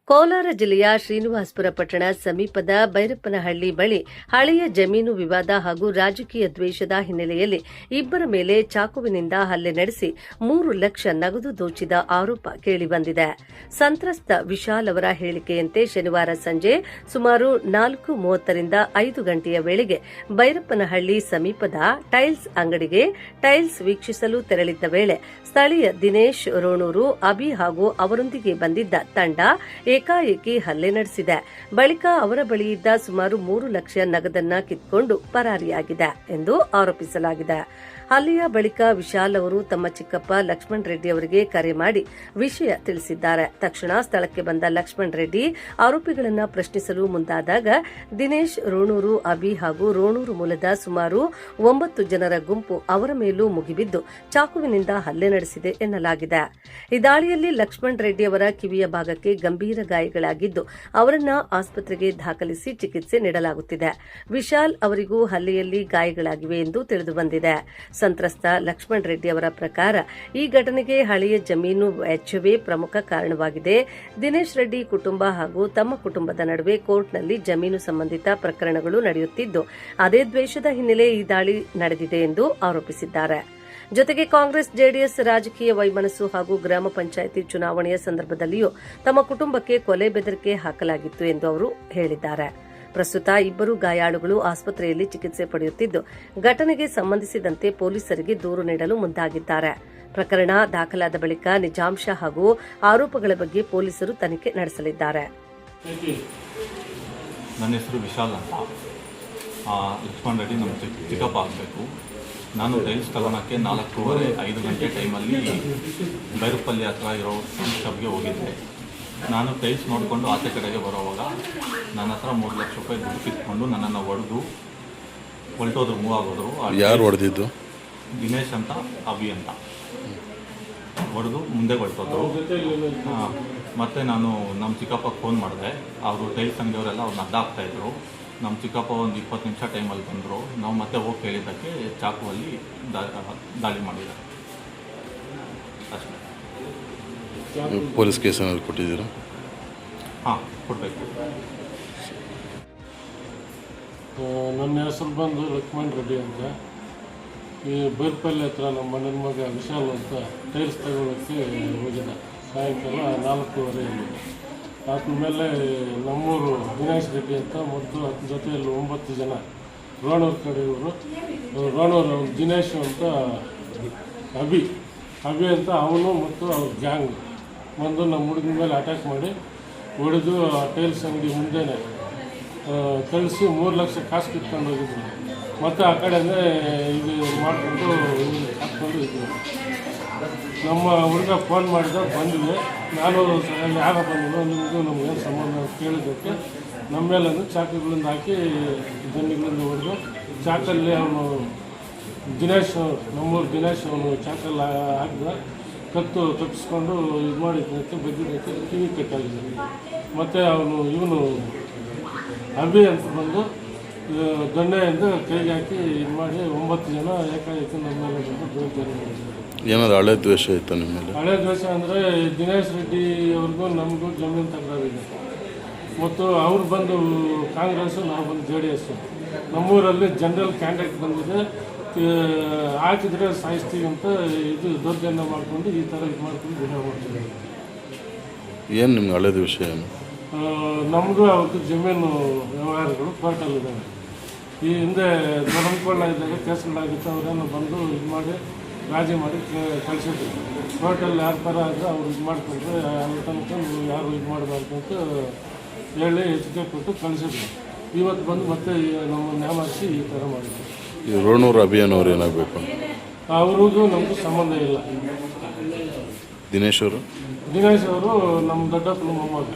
ಕೋಲಾರ ಜಿಲ್ಲೆಯ ಶ್ರೀನಿವಾಸಪುರ ಪಟ್ಟಣ ಸಮೀಪದ ಬೈರಪ್ಪನಹಳ್ಳಿ ಬಳಿ ಹಳೆಯ ಜಮೀನು ವಿವಾದ ಹಾಗೂ ರಾಜಕೀಯ ದ್ವೇಷದ ಹಿನ್ನೆಲೆಯಲ್ಲಿ ಇಬ್ಬರ ಮೇಲೆ ಚಾಕುವಿನಿಂದ ಹಲ್ಲೆ ನಡೆಸಿ 3 ಲಕ್ಷ ನಗದು ದೋಚಿದ ಆರೋಪ ಕೇಳಿಬಂದಿದೆ. ಸಂತ್ರಸ್ತ ವಿಶಾಲ್ ಅವರ ಹೇಳಿಕೆಯಂತೆ ಶನಿವಾರ ಸಂಜೆ ಸುಮಾರು 4:30 ರಿಂದ 5 ಗಂಟೆಯ ವೇಳೆಗೆ ಬೈರಪ್ಪನಹಳ್ಳಿ ಸಮೀಪದ ಟೈಲ್ಸ್ ಅಂಗಡಿಗೆ ಟೈಲ್ಸ್ ವೀಕ್ಷಿಸಲು ತೆರಳಿದ್ದ ವೇಳೆ ಸ್ಥಳೀಯ ದಿನೇಶ್ ರೋಣೂರು, ಅಭಿ ಹಾಗೂ ಅವರೊಂದಿಗೆ ಬಂದಿದ್ದ ತಂಡ ಏಕಾಏಕಿ ಹಲ್ಲೆ ನಡೆಸಿದೆ. ಬಳಿಕ ಅವರ ಬಳಿಯಿದ್ದ ಸುಮಾರು 3 ಲಕ್ಷ ನಗದನ್ನ ಕಿತ್ತುಕೊಂಡು ಪರಾರಿಯಾಗಿದೆ ಎಂದು ಆರೋಪಿಸಲಾಗಿದೆ. ಹಲ್ಲೆಯ ಬಳಿಕ ವಿಶಾಲ್ ಅವರು ತಮ್ಮ ಚಿಕ್ಕಪ್ಪ ಲಕ್ಷ್ಮಣ್ ರೆಡ್ಡಿ ಅವರಿಗೆ ಕರೆ ಮಾಡಿ ವಿಷಯ ತಿಳಿಸಿದ್ದಾರೆ. ತಕ್ಷಣ ಸ್ಥಳಕ್ಕೆ ಬಂದ ಲಕ್ಷ್ಮಣ್ ರೆಡ್ಡಿ ಆರೋಪಿಗಳನ್ನು ಪ್ರಶ್ನಿಸಲು ಮುಂದಾದಾಗ ದಿನೇಶ್ ರೋಣೂರು, ಅಭಿ ಹಾಗೂ ರೋಣೂರು ಮೂಲದ ಸುಮಾರು 9 ಜನರ ಗುಂಪು ಅವರ ಮೇಲೂ ಮುಗಿಬಿದ್ದು ಚಾಕುವಿನಿಂದ ಹಲ್ಲೆ ನಡೆಸಿದೆ ಎನ್ನಲಾಗಿದೆ. ಈ ದಾಳಿಯಲ್ಲಿ ಲಕ್ಷ್ಮಣ್ ರೆಡ್ಡಿ ಅವರ ಕಿವಿಯ ಭಾಗಕ್ಕೆ ಗಂಭೀರ ಗಾಯಗಳಾಗಿದ್ದು ಅವರನ್ನು ಆಸ್ಪತ್ರೆಗೆ ದಾಖಲಿಸಿ ಚಿಕಿತ್ಸೆ ನೀಡಲಾಗುತ್ತಿದೆ. ವಿಶಾಲ್ ಅವರಿಗೂ ಹಲ್ಲೆಯಲ್ಲಿ ಗಾಯಗಳಾಗಿವೆ ಎಂದು ತಿಳಿದುಬಂದಿದೆ. ಸಂತ್ರಸ್ತ ಲಕ್ಷ್ಮಣ್ ರೆಡ್ಡಿ ಅವರ ಪ್ರಕಾರ ಈ ಘಟನೆಗೆ ಹಳೆಯ ಜಮೀನು ವೆಚ್ಚವೇ ಪ್ರಮುಖ ಕಾರಣವಾಗಿದೆ. ದಿನೇಶ್ ರೆಡ್ಡಿ ಕುಟುಂಬ ಹಾಗೂ ತಮ್ಮ ಕುಟುಂಬದ ನಡುವೆ ಕೋರ್ಟ್ನಲ್ಲಿ ಜಮೀನು ಸಂಬಂಧಿತ ಪ್ರಕರಣಗಳು ನಡೆಯುತ್ತಿದ್ದು ಅದೇ ದ್ವೇಷದ ಹಿನ್ನೆಲೆ ಈ ದಾಳಿ ನಡೆದಿದೆ ಎಂದು ಆರೋಪಿಸಿದ್ದಾರೆ. ಜೊತೆಗೆ ಕಾಂಗ್ರೆಸ್ ಜೆಡಿಎಸ್ ರಾಜಕೀಯ ವೈಮನಸ್ಸು ಹಾಗೂ ಗ್ರಾಮ ಪಂಚಾಯಿತಿ ಚುನಾವಣೆಯ ಸಂದರ್ಭದಲ್ಲಿಯೂ ತಮ್ಮ ಕುಟುಂಬಕ್ಕೆ ಕೊಲೆ ಬೆದರಿಕೆ ಹಾಕಲಾಗಿತ್ತು ಎಂದು ಅವರು ಹೇಳಿದ್ದಾರೆ. ಪ್ರಸ್ತುತ ಇಬ್ಬರು ಗಾಯಾಳುಗಳು ಆಸ್ಪತ್ರೆಯಲ್ಲಿ ಚಿಕಿತ್ಸೆ ಪಡೆಯುತ್ತಿದ್ದು ಘಟನೆಗೆ ಸಂಬಂಧಿಸಿದಂತೆ ಪೊಲೀಸರಿಗೆ ದೂರು ನೀಡಲು ಮುಂದಾಗಿದ್ದಾರೆ. ಪ್ರಕರಣ ದಾಖಲಾದ ಬಳಿಕ ನಿಜಾಂಶ ಹಾಗೂ ಆರೋಪಗಳ ಬಗ್ಗೆ ಪೊಲೀಸರು ತನಿಖೆ ನಡೆಸಲಿದ್ದಾರೆ. ನನ್ನ ಹೆಸರು ವಿಶಾಲ್ ಅಂತ. ಲಕ್ಷ್ಮಣ್ ರೆಡ್ಡಿ ನಮ್ಮ ಚಿಕ್ಕಪ್ಪ ಆಗಬೇಕು. ನಾನು ಟೈಲ್ಸ್ ತಗೊಳಕ್ಕೆ 4:30-5 ಗಂಟೆ ಟೈಮಲ್ಲಿ ಬೈರಪ್ಪಲ್ಲಿ ಹತ್ರ ಇರೋ ಶಾಪ್ಗೆ ಹೋಗಿದ್ದೆ. ನಾನು ಟೈಲ್ಸ್ ನೋಡಿಕೊಂಡು ಆಚೆ ಕಡೆಗೆ ಬರೋವಾಗ ನನ್ನ ಹತ್ರ 3 ಲಕ್ಷ ರೂಪಾಯಿ ದುಡ್ಡು ಕಿತ್ಕೊಂಡು ನನ್ನನ್ನು ಹೊಡೆದು ಹೊಲ್ಟೋದ್ರು, ಮೂವ್ ಆಗೋದ್ರು. ಯಾರು ಹೊಡೆದಿದ್ದು? ದಿನೇಶ್ ಅಂತ, ಅಭಿ ಅಂತ ಹೊಡೆದು ಮುಂದೆ ಹೊಲ್ಟೋದ್ರು. ಮತ್ತು ನಾನು ನಮ್ಮ ಚಿಕ್ಕಪ್ಪಗೆ ಫೋನ್ ಮಾಡಿದೆ. ಅವರು ಟೈಲ್ಸ್ ಅಂಗಡಿಯವರೆಲ್ಲ ಅವ್ರನ್ನ ಅಡ್ಡಾಕ್ತಾಯಿದ್ರು. ನಮ್ಮ ಚಿಕ್ಕಪ್ಪ ಒಂದು 20 ನಿಮಿಷ ಟೈಮಲ್ಲಿ ಬಂದರು. ನಾವು ಮತ್ತೆ ಹೋಗಿ ಕೇಳಿದ್ದಕ್ಕೆ ಚಾಕುವಲ್ಲಿ ದಾಳಿ ಮಾಡಿದ್ದಾರೆ ಅಷ್ಟೇ. ಪೊಲೀಸ್ ಕೇಸ್ ಏನಾದ್ರು ಕೊಟ್ಟಿದ್ದೀರಾ? ಹಾಂ, ಕೊಡಬೇಕು. ನನ್ನ ಹೆಸರು ಬಂದು ಲಕ್ಷ್ಮಣ್ ರೆಡ್ಡಿ ಅಂತ. ಈ ಬೈರ್ಪಲ್ಲಿ ಹತ್ರ ನಮ್ಮ ಮಣ್ಣಿನ ಮಗ ವಿಶಾಲ್ ಅಂತ ಟೈಲ್ಸ್ ತಗೊಳ್ಳೋಕ್ಕೆ ಹೋಗಿದ್ದ ಸಾಯಂಕಾಲ 4:15. ಆದಮೇಲೆ ನಮ್ಮೂರು ದಿನೇಶ್ ರೆಡ್ಡಿ ಅಂತ ಮತ್ತು ಅದ್ರ ಜೊತೆಯಲ್ಲಿ 9 ಜನ ರೋಣೂರು ಕಡೆಯವರು. ರೋಣೂರು ದಿನೇಶ್ ಅಂತ ಅಭಿ ಅಂತ ಅವನು ಮತ್ತು ಅವ್ರ ಗ್ಯಾಂಗ್ ಬಂದು ನಮ್ಮ ಹುಡುಗನ ಮೇಲೆ ಅಟ್ಯಾಕ್ ಮಾಡಿ ಹೊಡೆದು ಟೈಲ್ಸ್ ಅಂಗಡಿ ಮುಂದೆನೇ ಕಳಿಸಿ 3 ಲಕ್ಷ ಕಾಸು ಕಿತ್ಕೊಂಡು ಹೋಗಿದ್ರು. ಮತ್ತು ಆ ಕಡೆನೇ ಇದು ಮಾಡಿಕೊಂಡು ಹಾಕ್ಕೊಂಡು ಇದ್ದರು. ನಮ್ಮ ಹುಡುಗ ಫೋನ್ ಮಾಡಿದಾಗ ಬಂದಿದೆ. ನಾನು ಯಾರ ಬಂದಿದ್ದು ನಿಮ್ಮದು ನಮಗೇನು ಸಂಬಂಧ ಕೇಳಿದ್ದಕ್ಕೆ ನಮ್ಮ ಮೇಲೂ ಚಾಕುಗಳಿಂದ ಹಾಕಿ ಜನ್ನಿಗಳಿಂದ ಹೊಡೆದು ಚಾಕಲ್ಲಿ ಅವನು ದಿನೇಶ್, ನಮ್ಮೂರು ದಿನೇಶ್ ಅವನು ಚಾಕಲ್ಲಿ ಹಾಕಿದ ಕತ್ತು ತಪ್ಪಿಸ್ಕೊಂಡು ಇದು ಮಾಡಿದ್ದಕ್ಕೆ ಬಗ್ಗಿದ್ದಕ್ಕೆ ಕಿವಿ ಕಟ್ಟಾಗಿದೆ. ಮತ್ತು ಇವನು ಅಭಿ ಅಂತ ಬಂದು ದೊಣ್ಣೆಯಿಂದ ಕೈಗೆ ಹಾಕಿ ಇದು ಮಾಡಿ 9 ಜನ ಏಕಾಏಕಿ ನಮ್ಮ ಮೇಲೆ ಬಂದು ದೌರ್ಜನ್ಯ ಮಾಡಿದ್ದಾರೆ. ಏನಾದ್ರು ಹಳೆ ದ್ವೇಷ ಇತ್ತು ನಿಮ್ಮ ಮೇಲೆ? ಹಳೆ ದ್ವೇಷ ಅಂದರೆ ದಿನೇಶ್ ರೆಡ್ಡಿ ಅವ್ರಿಗೂ ನಮಗೂ ಜಮೀನು ತಕರಾರಿದೆ. ಮತ್ತು ಅವ್ರು ಬಂದು ಕಾಂಗ್ರೆಸ್ಸು, ನಾವು ಬಂದು JDS. ನಮ್ಮೂರಲ್ಲಿ ಜನರಲ್ ಕ್ಯಾಂಡಿಡೇಟ್ ಬಂದಿದೆ, ಹಾಕಿದ್ರೆ ಸಾಯಿಸ್ತೀವಿ ಅಂತ ಇದು ದೌರ್ಜನ್ಯ ಮಾಡಿಕೊಂಡು ಈ ಥರ ಇದು ಮಾಡ್ಕೊಂಡು ಬಿಹೇವ್ ಮಾಡ್ತಿದ್ದಾರೆ. ಏನು ನಿಮ್ಗೆ ಹಳೆದ ವಿಷಯ ಏನು? ನಮಗೂ ಅವ್ರದ್ದು ಜಮೀನು ವ್ಯವಹಾರಗಳು ಕೋರ್ಟಲ್ಲಿದ್ದಾವೆ. ಈ ಹಿಂದೆ ದೊಡ್ಡಕೊಳ್ಳ ಇದ್ದಾಗ ಕೇಸುಗಳಾಗಿತ್ತು. ಅವರೇನು ಬಂದು ಇದು ಮಾಡಿ ರಾಜಿ ಮಾಡಿ ಕಳಿಸಿದ್ರು. ಕೋರ್ಟಲ್ಲಿ ಯಾರ ಥರ ಆದರೆ ಅವ್ರು ಇದು ಮಾಡಿಕೊಂಡ್ರೆ ಅಲ್ಲಿ ತನಕ ನೀವು ಯಾರು ಇದು ಮಾಡಬಾರ್ದು ಅಂತ ಹೇಳಿ ಹೆಚ್ಚಿಗೆ ಕೊಟ್ಟು ಕಳಿಸಿದ್ರು. ಇವತ್ತು ಬಂದು ಮತ್ತೆ ನಮ್ಮನ್ನು ನ್ಯಾಮರಿಸಿ ಈ ಥರ ಮಾಡಿದ್ರು. ಈ ರೋಣೂರು ಅಭಿಯಾನ್ ಅವ್ರು ಏನಾಗಬೇಕು? ಅವ್ರಿಗೂ ನಮಗೂ ಸಂಬಂಧ ಇಲ್ಲ. ದಿನೇಶ್ ಅವರು ನಮ್ಮ ದೊಡ್ಡಪ್ಪನ ಮೊಮ್ಮಗ.